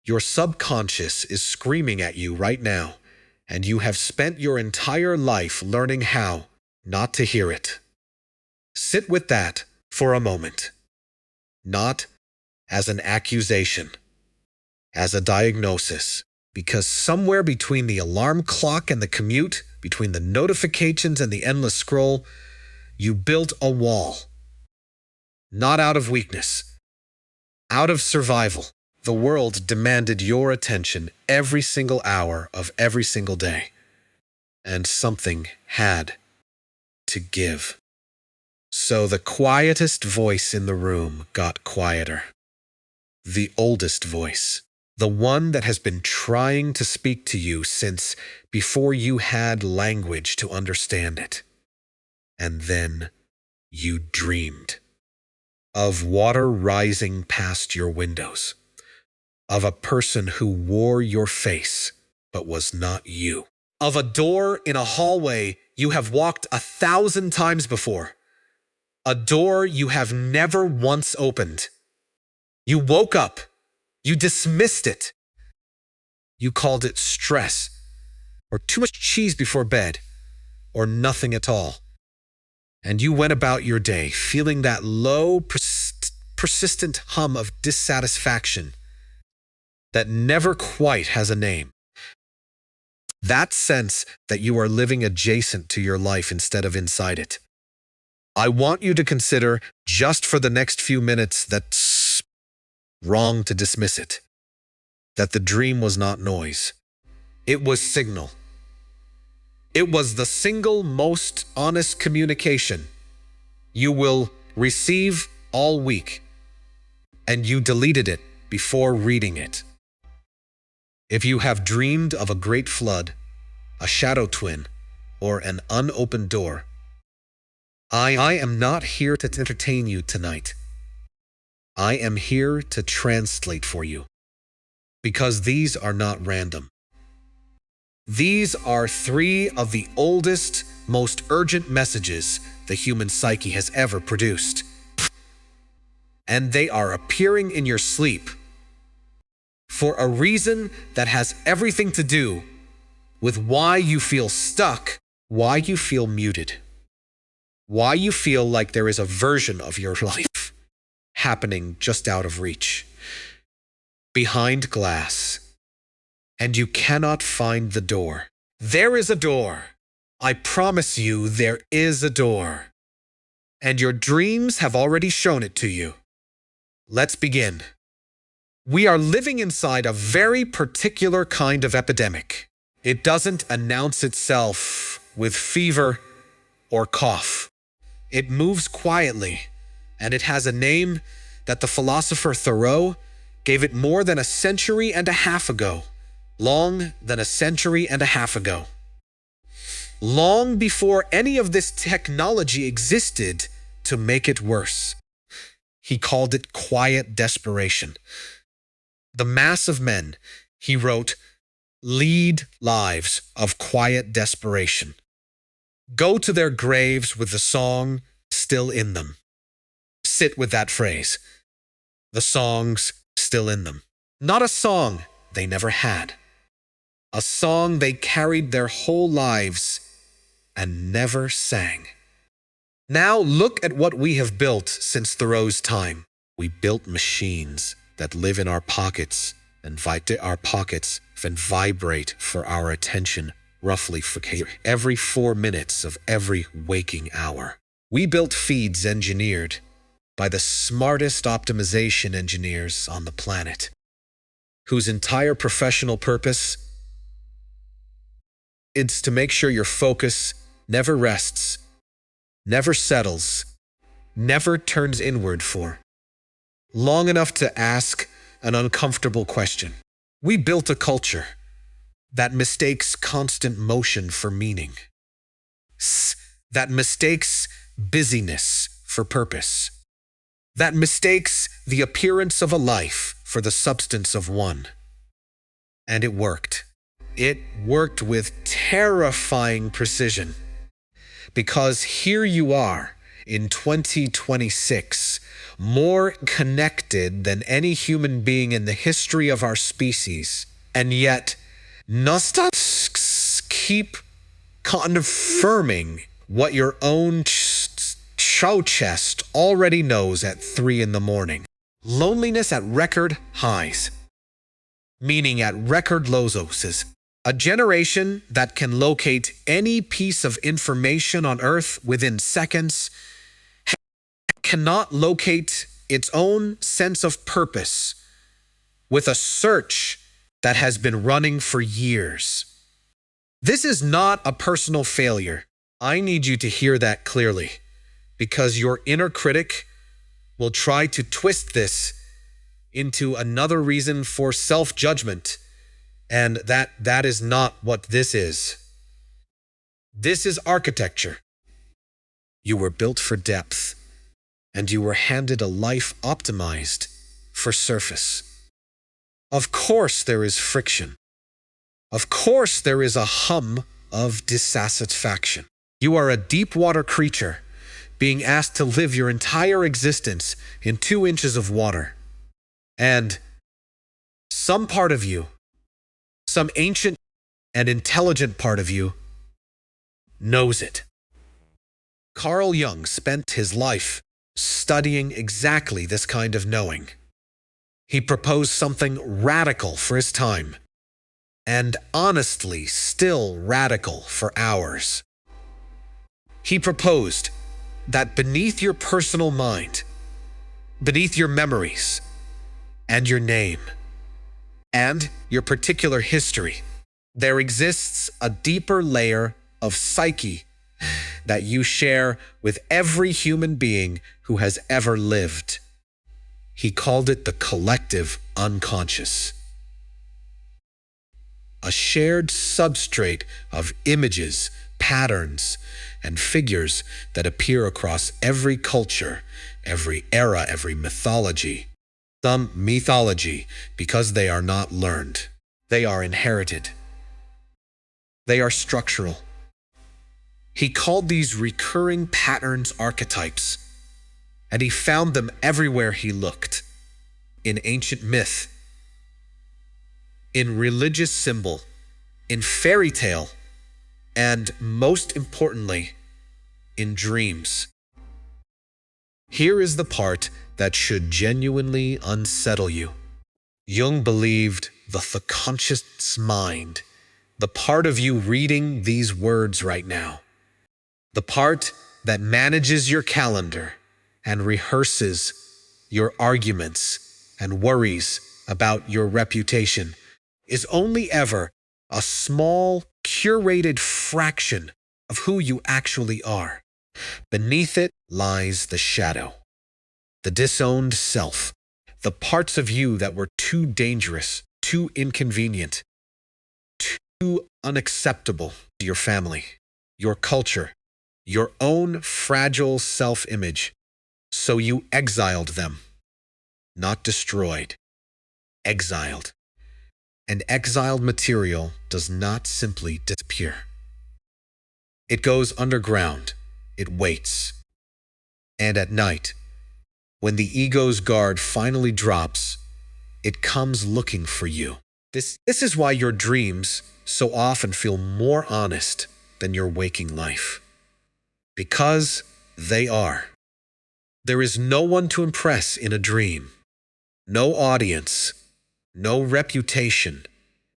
Your subconscious is screaming at you right now, and you have spent your entire life learning how not to hear it. Sit with that for a moment. Not as an accusation, as a diagnosis, because somewhere between the alarm clock and the commute, between the notifications and the endless scroll, you built a wall. Not out of weakness, out of survival. The world demanded your attention every single hour of every single day, and something had to give. So the quietest voice in the room got quieter. The oldest voice, the one that has been trying to speak to you since before you had language to understand it. And then you dreamed of water rising past your windows, of a person who wore your face but was not you, of a door in a hallway you have walked 1,000 times before, a door you have never once opened. You woke up, you dismissed it, you called it stress, or too much cheese before bed, or nothing at all. And you went about your day feeling that low, persistent hum of dissatisfaction that never quite has a name. That sense that you are living adjacent to your life instead of inside it. I want you to consider, just for the next few minutes, that's wrong to dismiss it. That the dream was not noise. It was signal. It was the single most honest communication you will receive all week, and you deleted it before reading it. If you have dreamed of a great flood, a shadow twin, or an unopened door, I am not here to entertain you tonight. I am here to translate for you, because these are not random. These are 3 of the oldest, most urgent messages the human psyche has ever produced. And they are appearing in your sleep for a reason that has everything to do with why you feel stuck, why you feel muted, why you feel like there is a version of your life happening just out of reach, behind glass, and you cannot find the door. There is a door. I promise you there is a door. And your dreams have already shown it to you. Let's begin. We are living inside a very particular kind of epidemic. It doesn't announce itself with fever or cough. It moves quietly, and it has a name that the philosopher Thoreau gave it more than a century and a half ago. Long than a century and a half ago. Long before any of this technology existed to make it worse. He called it quiet desperation. The mass of men, he wrote, lead lives of quiet desperation. Go to their graves with the song still in them. Sit with that phrase. The song's still in them. Not a song they never had. A song they carried their whole lives and never sang. Now look at what we have built since Thoreau's time. We built machines that live in our pockets and vibrate for our attention roughly for every 4 minutes of every waking hour. We built feeds engineered by the smartest optimization engineers on the planet, whose entire professional purpose is to make sure your focus never rests, never settles, never turns inward for long enough to ask an uncomfortable question. We built a culture that mistakes constant motion for meaning, that mistakes busyness for purpose, that mistakes the appearance of a life for the substance of one. And it worked. It worked with terrifying precision. Because here you are in 2026, more connected than any human being in the history of our species. And yet, Nostos keep confirming what your own show chest already knows at 3 in the morning. Loneliness at record highs, meaning at record lows. A generation that can locate any piece of information on Earth within seconds cannot locate its own sense of purpose with a search that has been running for years. This is not a personal failure. I need you to hear that clearly, because your inner critic will try to twist this into another reason for self-judgment, and that is not what this is. This is architecture. You were built for depth, and you were handed a life optimized for surface. Of course there is friction. Of course there is a hum of dissatisfaction. You are a deep water creature being asked to live your entire existence in 2 inches of water. And some part of you, some ancient and intelligent part of you, knows it. Carl Jung spent his life studying exactly this kind of knowing. He proposed something radical for his time, and honestly still radical for ours. He proposed that beneath your personal mind, beneath your memories, and your name, and your particular history, there exists a deeper layer of psyche that you share with every human being who has ever lived. He called it the collective unconscious. A shared substrate of images, patterns, and figures that appear across every culture, every era, every mythology. Some mythology, because they are not learned. They are inherited. They are structural. He called these recurring patterns archetypes, and he found them everywhere he looked. In ancient myth, in religious symbol, in fairy tale, and most importantly, in dreams. Here is the part that should genuinely unsettle you. Jung believed the subconscious mind, the part of you reading these words right now, the part that manages your calendar and rehearses your arguments and worries about your reputation, is only ever a small, curated fraction of who you actually are. Beneath it lies the shadow, the disowned self, the parts of you that were too dangerous, too inconvenient, too unacceptable to your family, your culture, your own fragile self-image. So you exiled them, not destroyed, exiled. And exiled material does not simply disappear. It goes underground, it waits. And at night, when the ego's guard finally drops, it comes looking for you. This is why your dreams so often feel more honest than your waking life. Because they are. There is no one to impress in a dream. No audience, no reputation,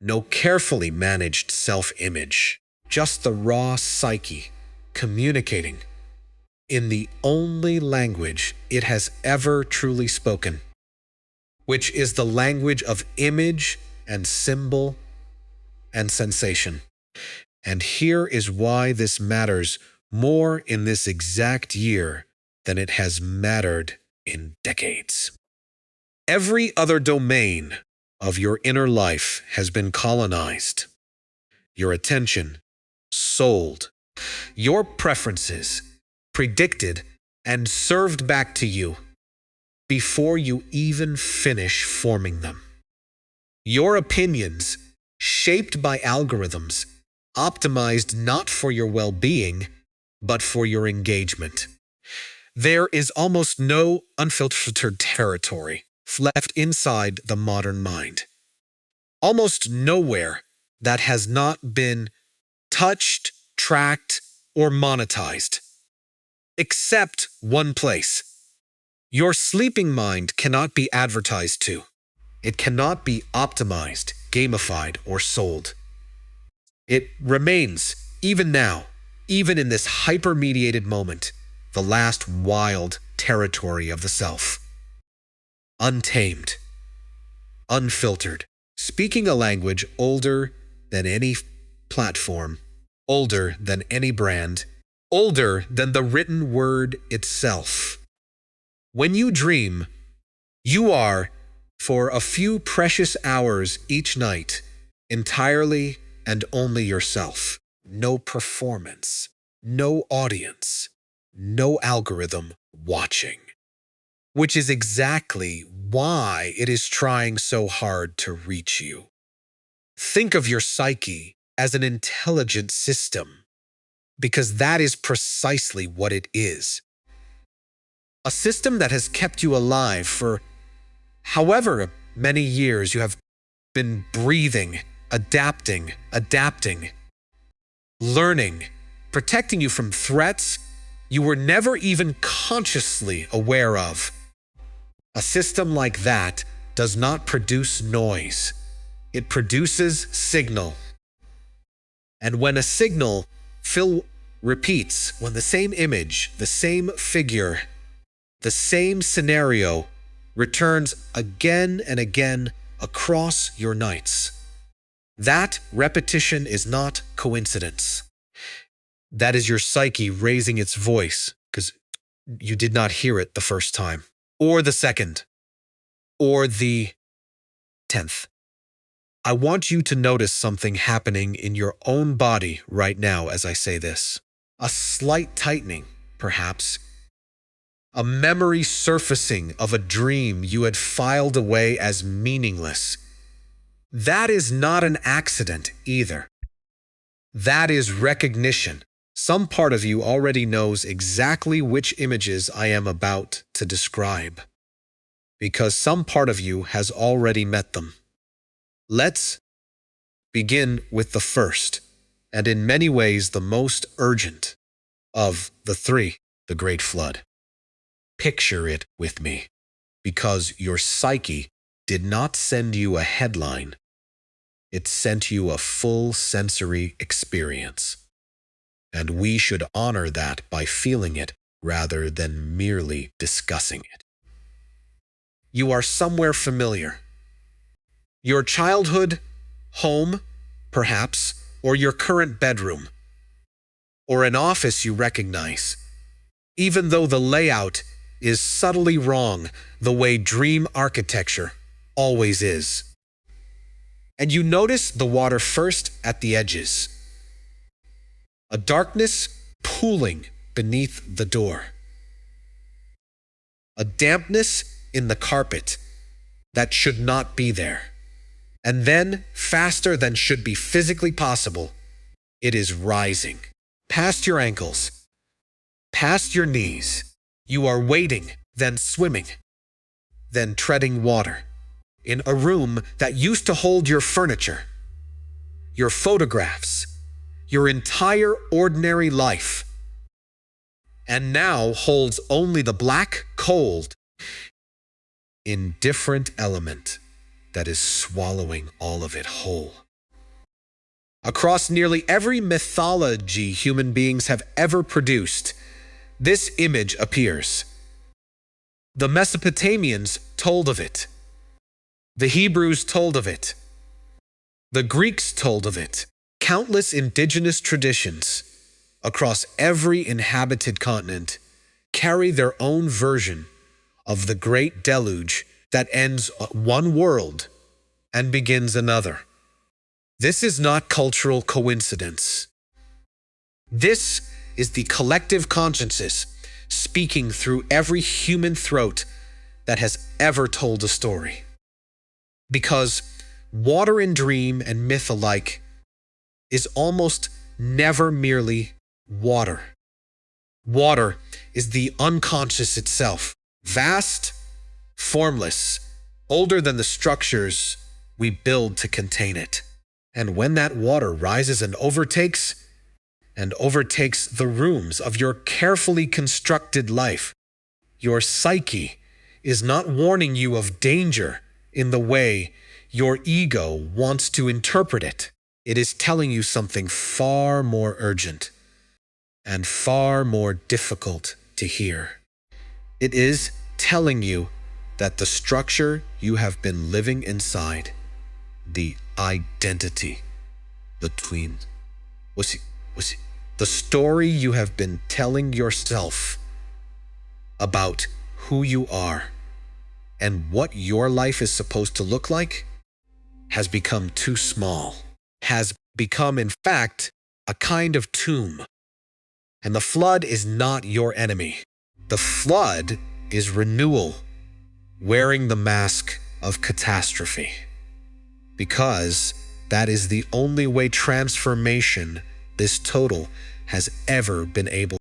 no carefully managed self-image. Just the raw psyche communicating in the only language it has ever truly spoken, which is the language of image and symbol and sensation. And here is why this matters more in this exact year than it has mattered in decades. Every other domain of your inner life has been colonized. Your attention sold. Your preferences predicted and served back to you before you even finish forming them. Your opinions shaped by algorithms optimized not for your well-being, but for your engagement. There is almost no unfiltered territory left inside the modern mind. Almost nowhere that has not been touched, tracked, or monetized. Except one place. Your sleeping mind cannot be advertised to. It cannot be optimized, gamified, or sold. It remains, even now, even in this hyper-mediated moment, the last wild territory of the self. Untamed, unfiltered, speaking a language older than any platform, older than any brand, older than the written word itself. When you dream, you are, for a few precious hours each night, entirely and only yourself. No performance, no audience, no algorithm watching. Which is exactly why it is trying so hard to reach you. Think of your psyche as an intelligent system, because that is precisely what it is. A system that has kept you alive for however many years you have been breathing, adapting, learning, protecting you from threats you were never even consciously aware of. A system like that does not produce noise. It produces signal. And when a signal repeats, when the same image, the same figure, the same scenario returns again and again across your nights, that repetition is not coincidence. That is your psyche raising its voice because you did not hear it the first time, or the second, or the 10th. I want you to notice something happening in your own body right now as I say this. A slight tightening, perhaps. A memory surfacing of a dream you had filed away as meaningless. That is not an accident either. That is recognition. Some part of you already knows exactly which images I am about to describe, because some part of you has already met them. Let's begin with the first, and in many ways the most urgent of the three, the Great Flood. Picture it with me, because your psyche did not send you a headline. It sent you a full sensory experience. And we should honor that by feeling it rather than merely discussing it. You are somewhere familiar. Your childhood home, perhaps, or your current bedroom, or an office you recognize, even though the layout is subtly wrong the way dream architecture always is. And you notice the water first at the edges. A darkness pooling beneath the door. A dampness in the carpet that should not be there. And then, faster than should be physically possible, it is rising. Past your ankles, past your knees. You are wading, then swimming, then treading water. In a room that used to hold your furniture, your photographs, your entire ordinary life, and now holds only the black, cold, indifferent element that is swallowing all of it whole. Across nearly every mythology human beings have ever produced, this image appears. The Mesopotamians told of it. The Hebrews told of it. The Greeks told of it. Countless indigenous traditions across every inhabited continent carry their own version of the great deluge that ends one world and begins another. This is not cultural coincidence. This is the collective consciousness speaking through every human throat that has ever told a story. Because water in dream and myth alike is almost never merely water. Water is the unconscious itself, vast, formless, older than the structures we build to contain it. And when that water rises and overtakes the rooms of your carefully constructed life, your psyche is not warning you of danger in the way your ego wants to interpret it. It is telling you something far more urgent and far more difficult to hear. It is telling you that the structure you have been living inside, the identity between, the story you have been telling yourself about who you are and what your life is supposed to look like, has become too small, has become, in fact, a kind of tomb. And the flood is not your enemy. The flood is renewal, wearing the mask of catastrophe. Because that is the only way transformation, this total, has ever been able